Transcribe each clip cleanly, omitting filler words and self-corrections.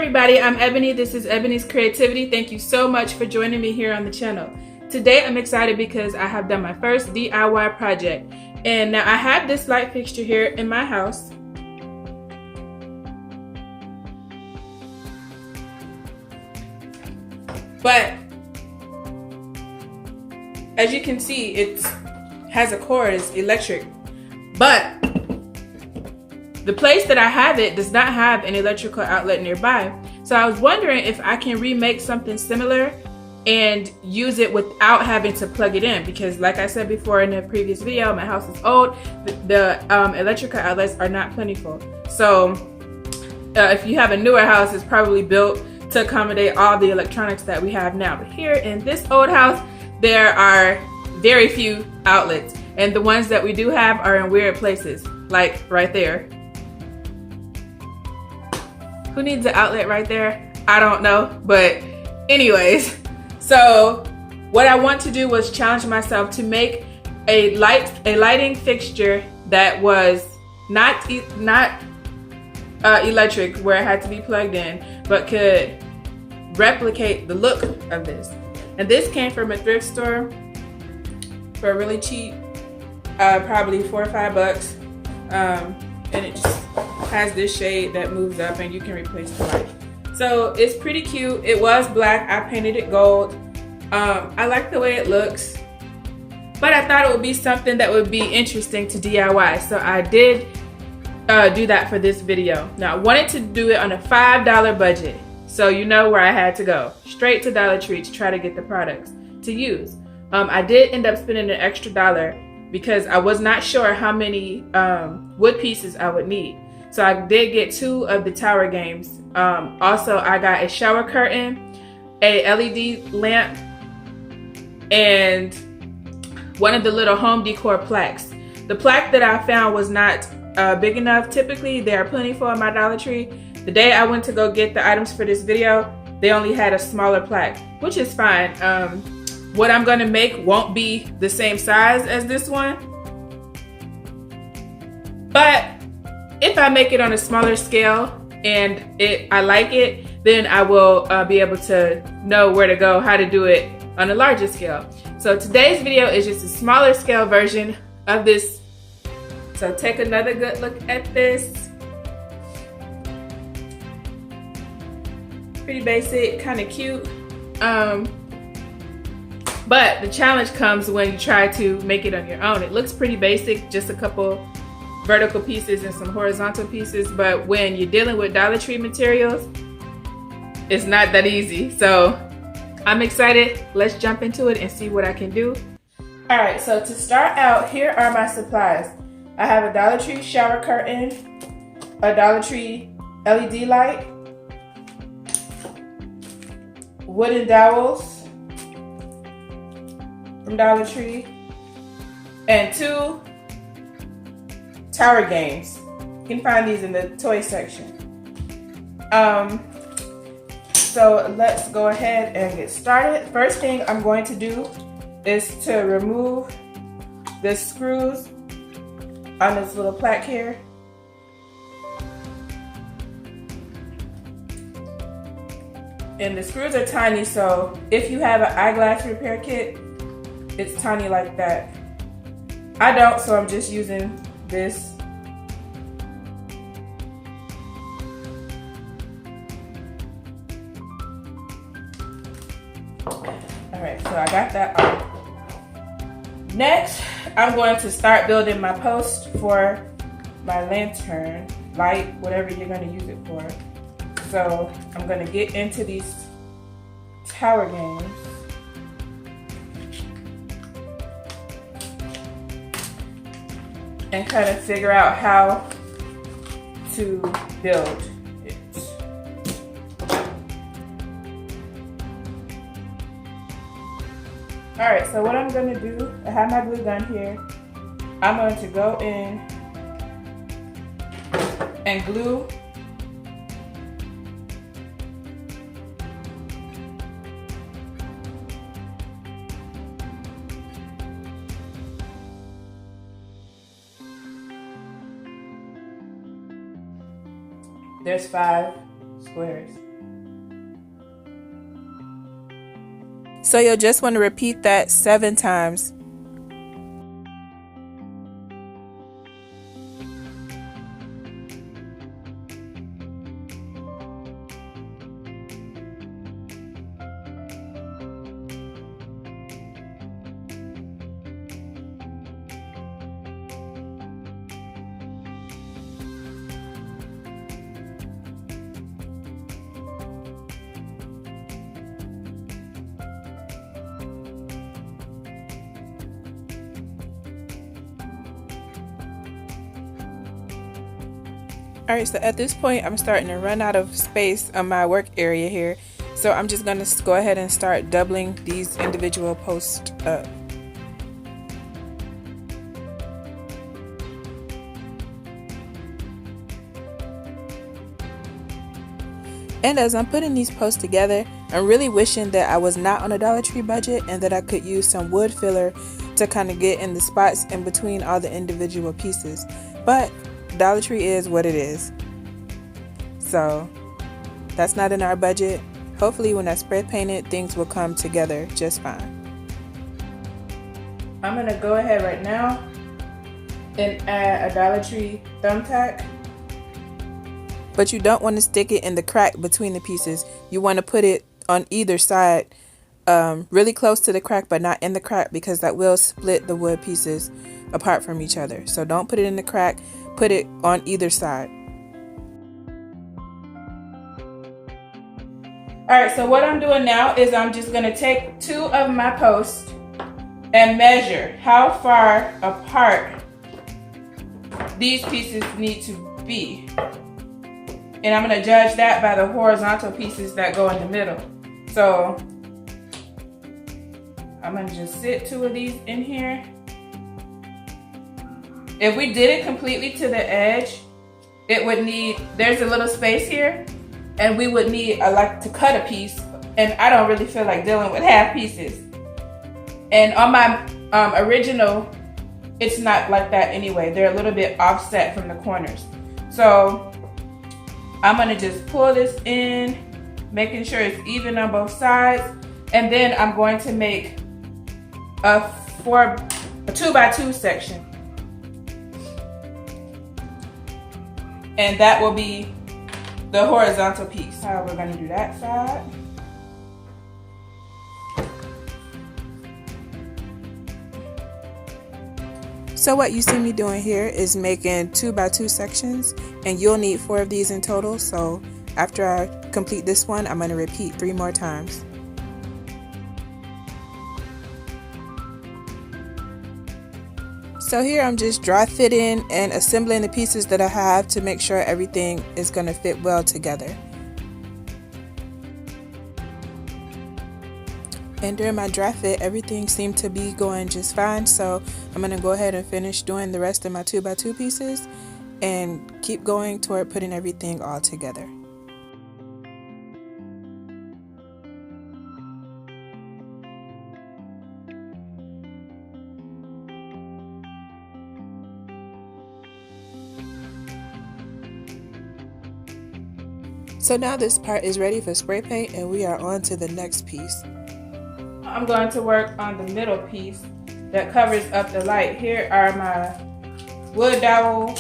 everybody, I'm Ebony. This is Ebony's Creativity. Thank you so much for joining me here on the channel. Today I'm excited because I have done my first DIY project. And now I have this light fixture here in my house. But as you can see, it has a cord, it's electric. But the place that I have it does not have an electrical outlet nearby. So I was wondering if I can remake something similar and use it without having to plug it in, because like I said before in the previous video, my house is old. The electrical outlets are not plentiful. So if you have a newer house, it's probably built to accommodate all the electronics that we have now. But here in this old house, there are very few outlets. And the ones that we do have are in weird places, like right there. Who needs an outlet right there? I don't know, but anyways. So what I want to do was challenge myself to make a lighting fixture that was not electric, where it had to be plugged in, but could replicate the look of this. And this came from a thrift store for really cheap, probably $4 or $5. And it just has this shade that moves up and you can replace the light. So it's pretty cute. It was black. I painted it gold. I like the way it looks, but I thought it would be something that would be interesting to DIY. So I did do that for this video. Now I wanted to do it on a $5 budget. So you know where I had to go. Straight to Dollar Tree to try to get the products to use. I did end up spending an extra $1 because I was not sure how many wood pieces I would need. So I did get 2 of the tower games. Also, I got a shower curtain, a LED lamp, and one of the little home decor plaques. The plaque that I found was not big enough. Typically, they are plentiful in my Dollar Tree. The day I went to go get the items for this video, they only had a smaller plaque, which is fine. What I'm gonna make won't be the same size as this one, but if I make it on a smaller scale and I like it, then I will be able to know where to go, how to do it on a larger scale. So today's video is just a smaller scale version of this. So take another good look at this. Pretty basic, kind of cute. But the challenge comes when you try to make it on your own. It looks pretty basic, just a couple vertical pieces and some horizontal pieces, but when you're dealing with Dollar Tree materials, it's not that easy. So I'm excited. Let's jump into it and see what I can do. All right, so to start out, here are my supplies. I have a Dollar Tree shower curtain, a Dollar Tree LED light, wooden dowels from Dollar Tree, and 2 tower games. You can find these in the toy section. So let's go ahead and get started. First thing I'm going to do is to remove the screws on this little plaque here. And the screws are tiny, so if you have an eyeglass repair kit, it's tiny like that. I don't, so I'm just using this. Alright, so I got that on. Next, I'm going to start building my post for my lantern, light, whatever you're going to use it for. So I'm going to get into these tower games. And kind of figure out how to build it. Alright, so what I'm going to do, I have my glue gun here. I'm going to go in and glue there's 5 squares. So you'll just want to repeat that 7 times. Alright, so at this point I'm starting to run out of space on my work area here. So I'm just going to go ahead and start doubling these individual posts up. And as I'm putting these posts together, I'm really wishing that I was not on a Dollar Tree budget and that I could use some wood filler to kind of get in the spots in between all the individual pieces. But Dollar Tree is what it is. So that's not in our budget. Hopefully when I spray paint it, things will come together just fine. I'm going to go ahead right now and add a Dollar Tree thumbtack. But you don't want to stick it in the crack between the pieces. You want to put it on either side, really close to the crack but not in the crack, because that will split the wood pieces apart from each other. So don't put it in the crack, put it on either side. Alright, so what I'm doing now is I'm just going to take 2 of my posts and measure how far apart these pieces need to be. And I'm going to judge that by the horizontal pieces that go in the middle. So I'm going to just sit 2 of these in here. If we did it completely to the edge, it would need, there's a little space here, and we would need like to cut a piece, and I don't really feel like dealing with half pieces. And on my original, it's not like that anyway. They're a little bit offset from the corners. So I'm gonna just pull this in, making sure it's even on both sides, and then I'm going to make a 2x2 section. And that will be the horizontal piece. How we're gonna do that side. So what you see me doing here is making 2x2 sections, and you'll need 4 of these in total. So after I complete this one, I'm gonna repeat 3 more times. So here I'm just dry fitting and assembling the pieces that I have to make sure everything is going to fit well together. And during my dry fit, everything seemed to be going just fine, so I'm going to go ahead and finish doing the rest of my 2x2 pieces and keep going toward putting everything all together. So now this part is ready for spray paint, and we are on to the next piece. I'm going to work on the middle piece that covers up the light. Here are my wood dowel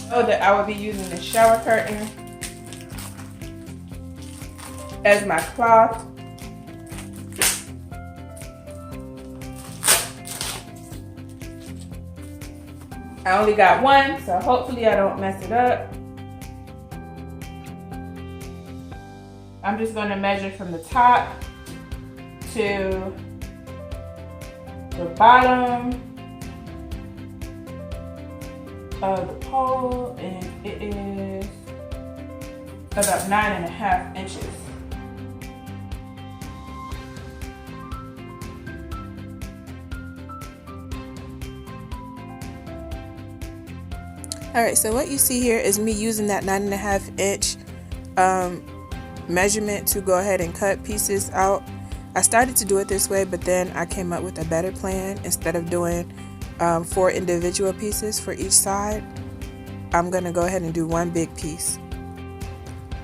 that I will be using the shower curtain as my cloth. I only got one, so hopefully I don't mess it up. I'm just going to measure from the top to the bottom of the pole, and it is about 9.5 inches. Alright, so what you see here is me using that 9.5 inch measurement to go ahead and cut pieces out. I started to do it this way, but then I came up with a better plan. Instead of doing 4 individual pieces for each side, I'm gonna go ahead and do one big piece.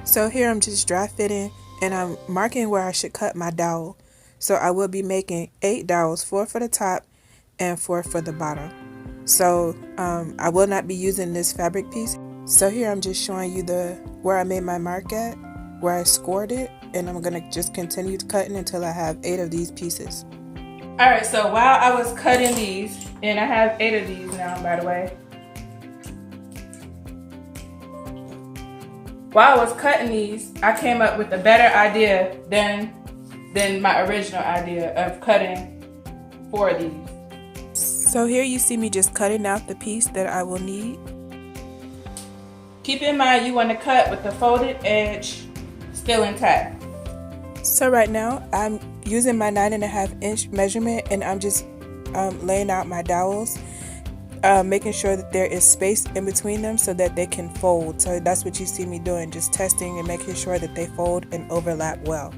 So here I'm just dry fitting, and I'm marking where I should cut my dowel. So I will be making 8 dowels, 4 for the top and 4 for the bottom. So I will not be using this fabric piece. So here I'm just showing you where I made my mark at, where I scored it, and I'm gonna just continue cutting until I have 8 of these pieces. Alright, so while I was cutting these, and I have 8 of these now, by the way. While I was cutting these, I came up with a better idea than my original idea of cutting 4 of these. So here you see me just cutting out the piece that I will need. Keep in mind you want to cut with the folded edge still intact. So right now I'm using my 9.5 inch measurement, and I'm just laying out my dowels, making sure that there is space in between them so that they can fold. So that's what you see me doing, just testing and making sure that they fold and overlap well.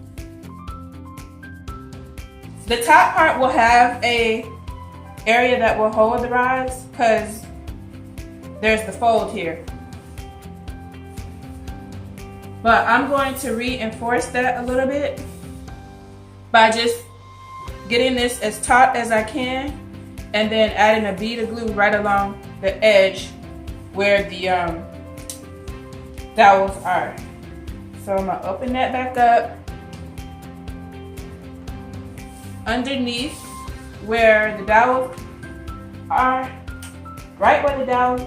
The top part will have a area that will hold the rods because there's the fold here. But I'm going to reinforce that a little bit by just getting this as taut as I can and then adding a bead of glue right along the edge where the dowels are. So I'm gonna open that back up. Underneath where the dowels are, right where the dowels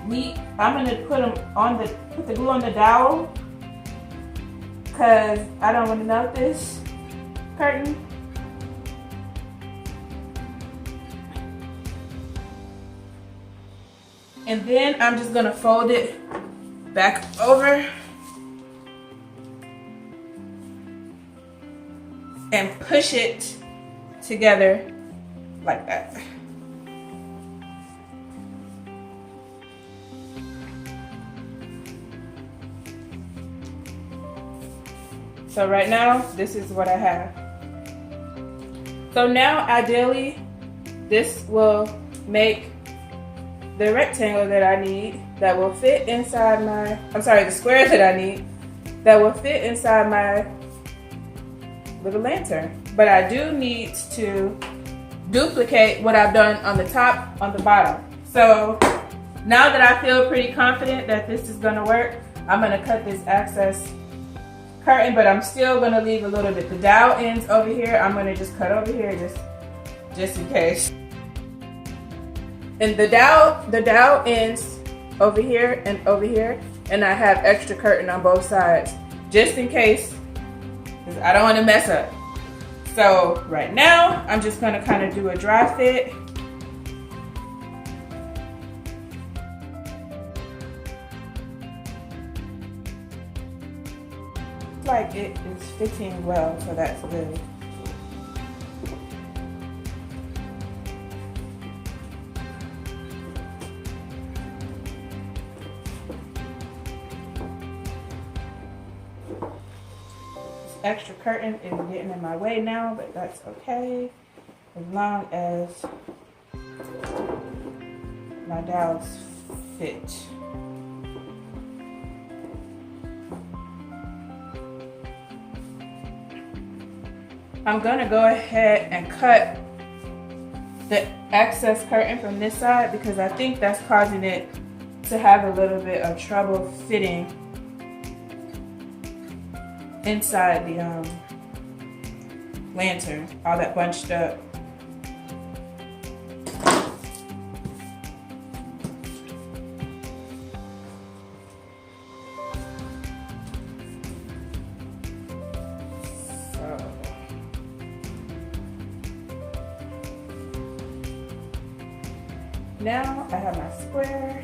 meet, I'm gonna put the glue on the dowel because I don't want to melt this curtain. And then I'm just gonna fold it back over and push it together like that. So right now, this is what I have. So now, ideally, this will make the rectangle that I need that will fit inside the square that I need that will fit inside my little lantern. But I do need to duplicate what I've done on the top, on the bottom. So now that I feel pretty confident that this is gonna work, I'm gonna cut this excess curtain, but I'm still gonna leave a little bit. The dowel ends over here, I'm gonna just cut over here just in case. And the dowel ends over here, and I have extra curtain on both sides, just in case, because I don't wanna mess up. So right now, I'm just gonna kind of do a dry fit. Like it is fitting well, so that's good. This extra curtain is getting in my way now, but that's okay, as long as my dowels fit. I'm gonna go ahead and cut the excess curtain from this side because I think that's causing it to have a little bit of trouble fitting inside the lantern, all that bunched up. Now I have my square.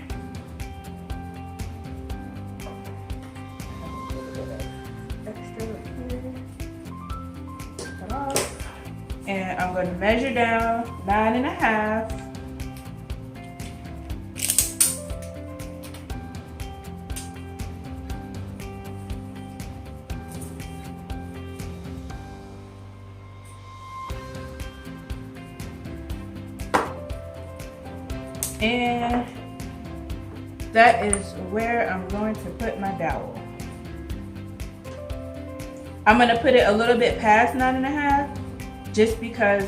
Extra here. Cut off. And I'm going to measure down 9.5. And that is where I'm going to put my dowel. I'm gonna put it a little bit past 9.5, just because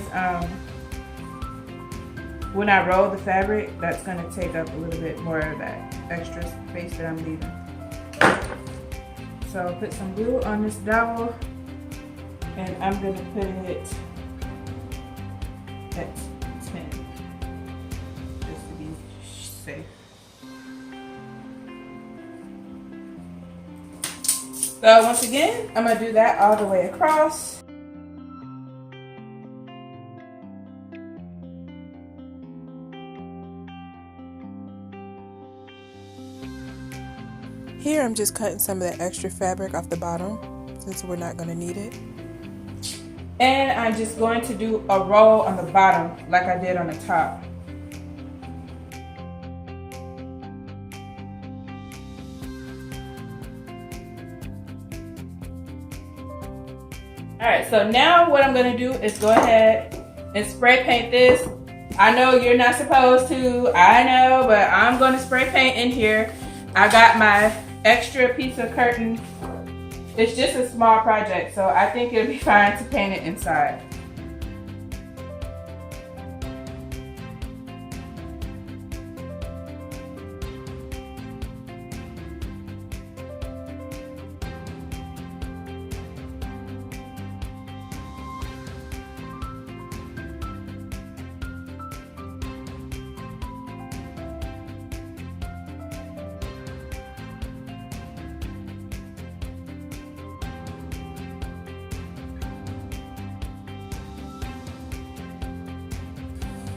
when I roll the fabric, that's gonna take up a little bit more of that extra space that I'm leaving. So I'll put some glue on this dowel, and I'm gonna put it at 10, just to be safe. So once again, I'm gonna do that all the way across. Here I'm just cutting some of the extra fabric off the bottom since we're not going to need it. And I'm just going to do a roll on the bottom like I did on the top. Alright, so now what I'm going to do is go ahead and spray paint this. I know you're not supposed to, I know, but I'm going to spray paint in here. I got my extra piece of curtain. It's just a small project, so I think it'll be fine to paint it inside.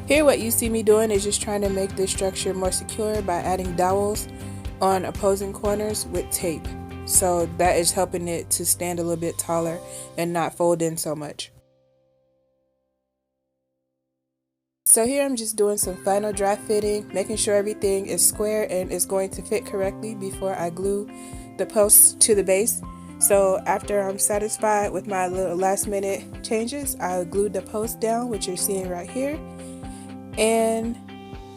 Here what you see me doing is just trying to make this structure more secure by adding dowels on opposing corners with tape. So that is helping it to stand a little bit taller and not fold in so much. So here I'm just doing some final draft fitting, making sure everything is square and is going to fit correctly before I glue the posts to the base. So after I'm satisfied with my little last minute changes, I glued the post down, which you're seeing right here. And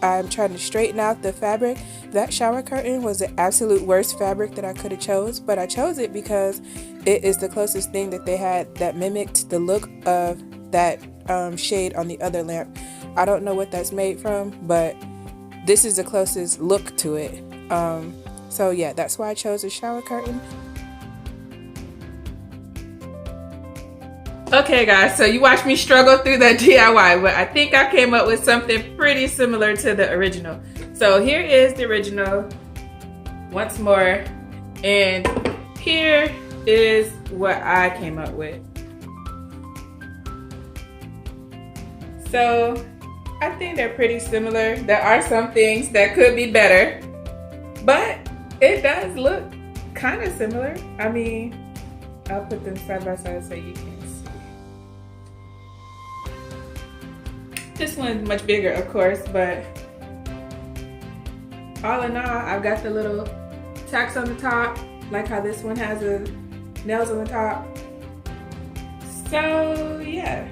I'm trying to straighten out the fabric. That shower curtain was the absolute worst fabric that I could have chose, but I chose it because it is the closest thing that they had that mimicked the look of that shade on the other lamp. I don't know what that's made from, but this is the closest look to it. So yeah, that's why I chose a shower curtain. Okay guys, so you watched me struggle through that DIY, but I think I came up with something pretty similar to the original. So here is the original once more, and here is what I came up with. So I think they're pretty similar. There are some things that could be better, but it does look kind of similar. I mean, I'll put them side by side so you can see. This one's much bigger, of course, but all in all, I've got the little tacks on the top, like how this one has the nails on the top. So yeah.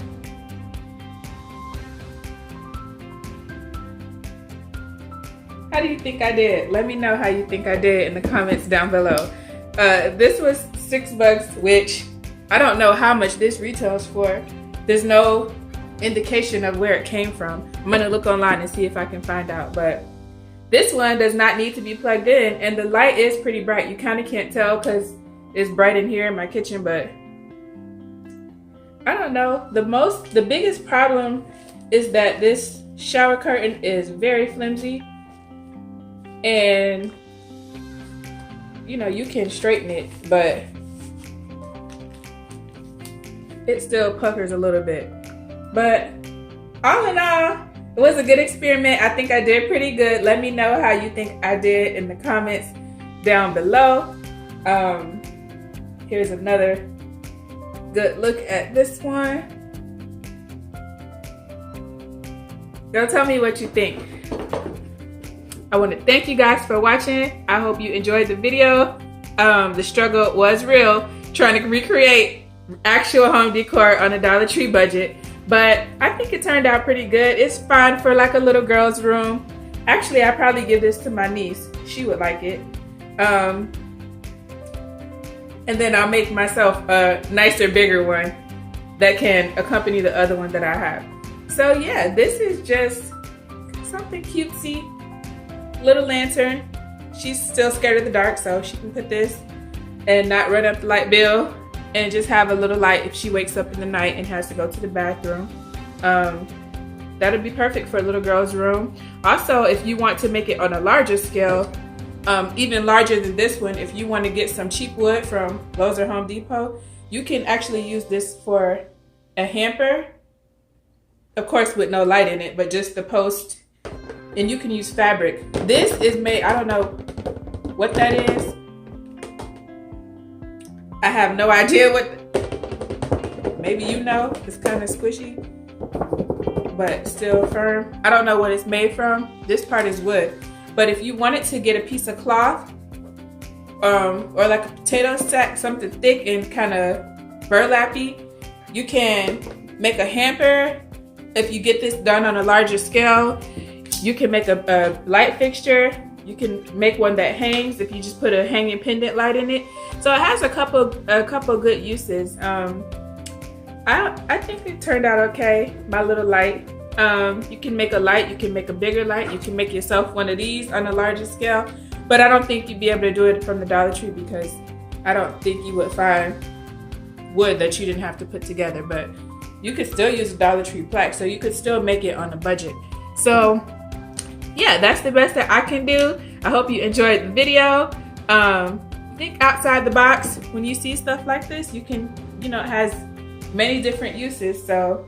How do you think I did? Let me know how you think I did in the comments down below. This was $6, which I don't know how much this retails for. There's no indication of where it came from. I'm gonna look online and see if I can find out, but this one does not need to be plugged in, and the light is pretty bright. You kind of can't tell because it's bright in here in my kitchen, but I don't know. The biggest problem is that this shower curtain is very flimsy, and you know, you can straighten it, but it still puckers a little bit. But all in all, it was a good experiment. I think I did pretty good. Let me know how you think I did in the comments down below. Here's another good look at this one. Don't tell me what you think. I want to thank you guys for watching. I hope you enjoyed the video. The struggle was real, trying to recreate actual home decor on a Dollar Tree budget. But I think it turned out pretty good. It's fine for like a little girl's room. Actually, I'd probably give this to my niece. She would like it. And then I'll make myself a nicer, bigger one that can accompany the other one that I have. So yeah, this is just something cutesy. Little lantern. She's still scared of the dark, so she can put this and not run up the light bill and just have a little light if she wakes up in the night and has to go to the bathroom. That'll be perfect for a little girl's room. Also, if you want to make it on a larger scale, even larger than this one, if you want to get some cheap wood from Lowe's or Home Depot, you can actually use this for a hamper. Of course, with no light in it, but just the post. And you can use fabric. This is made, I don't know what that is. I have no idea what, maybe you know. It's kind of squishy, but still firm. I don't know what it's made from. This part is wood. But if you wanted to get a piece of cloth, or like a potato sack, something thick and kind of burlappy, you can make a hamper. If you get this done on a larger scale, you can make a light fixture. You can make one that hangs if you just put a hanging pendant light in it. So it has a couple good uses. I think it turned out okay, my little light. You can make a light, you can make a bigger light, you can make yourself one of these on a larger scale, but I don't think you'd be able to do it from the Dollar Tree because I don't think you would find wood that you didn't have to put together. But you could still use a Dollar Tree plaque, so you could still make it on a budget. So yeah, that's the best that I can do. I hope you enjoyed the video. Think outside the box. When you see stuff like this, you can, it has many different uses. So,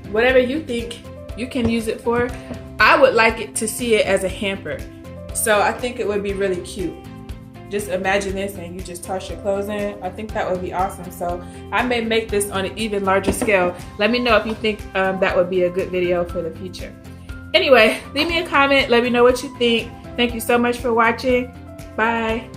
whatever you think you can use it for. I would like it to see it as a hamper. So I think it would be really cute. Just imagine this and you just toss your clothes in. I think that would be awesome. So I may make this on an even larger scale. Let me know if you think that would be a good video for the future. Anyway, leave me a comment. Let me know what you think. Thank you so much for watching. Bye.